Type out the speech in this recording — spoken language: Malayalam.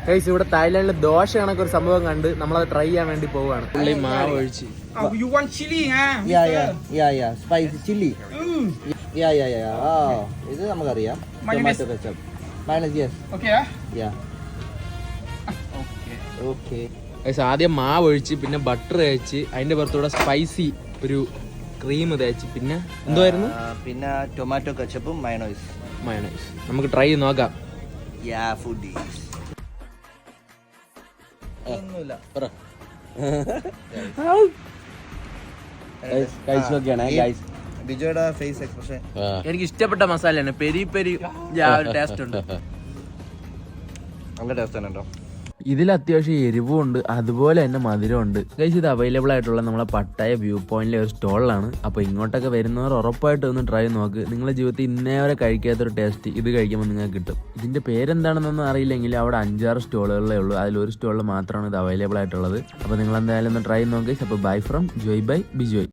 ഗൈസ് ഇവിടെ തായ്ലാൻഡിലെ ദോശ കണക്ക് ഒരു സംഭവം കണ്ട് നമ്മളത് ട്രൈ ചെയ്യാൻ വേണ്ടി പോവാണ്. പുള്ളി മാവ് ഒഴിച്ച്. You want chili, huh? Yeah. Spicy chili. Yeah. Oh, ഇത് നമുക്കറിയാം. Tomato ketchup. Mayonnaise, yes. Okay, ah? Yeah. Okay. Guys ആദ്യം മാവ് ഒഴിച്ച് പിന്നെ ബട്ടർ തേച്ച് അതിന്റെ പുറത്തൂടെ സ്പൈസി ഒരു ക്രീം തേച്ച് പിന്നെ എന്തുവായിരുന്നു പിന്നെ ടൊമാറ്റോ കെച്ചപ്പും മയോണൈസ്. നമുക്ക് ട്രൈ ചെയ്ത് നോക്കാം. Yeah, foodies. ഒന്നുമില്ല. ബിജോയുടെ ഫേസ് എക്സ്പ്രഷൻ എനിക്ക് ഇഷ്ടപ്പെട്ട മസാലയാണ് പെരി പെരി ടേസ്റ്റ് ഉണ്ട്. നല്ല ടേസ്റ്റ് ആണ് കേട്ടോ. ഇതിൽ അത്യാവശ്യം എരിവും ഉണ്ട്, അതുപോലെ തന്നെ മധുരം ഉണ്ട്. ഗൈസ് ഇത് അവൈലബിൾ ആയിട്ടുള്ള നമ്മളെ പട്ടായ വ്യൂ പോയിന്റിലെ ഒരു സ്റ്റോളിലാണ്. അപ്പോൾ ഇങ്ങോട്ടൊക്കെ വരുന്നവർ ഉറപ്പായിട്ട് ഒന്ന് ട്രൈ നോക്ക്. നിങ്ങളുടെ ജീവിതത്തിൽ ഇന്നേ വരെ കഴിക്കാത്തൊരു ടേസ്റ്റ് ഇത് കഴിക്കുമ്പോൾ നിങ്ങൾക്ക് കിട്ടും. ഇതിന്റെ പേരെന്താണെന്നൊന്നും അറിയില്ലെങ്കിൽ അവിടെ 5-6 സ്റ്റോളുകളേ ഉള്ളൂ. അതിലൊരു സ്റ്റോളിൽ മാത്രമാണ് ഇത് അവൈലബിൾ ആയിട്ടുള്ളത്. അപ്പോൾ നിങ്ങൾ എന്തായാലും ഒന്ന് ട്രൈ നോക്കി. അപ്പോൾ bye from Joy by Bijoy.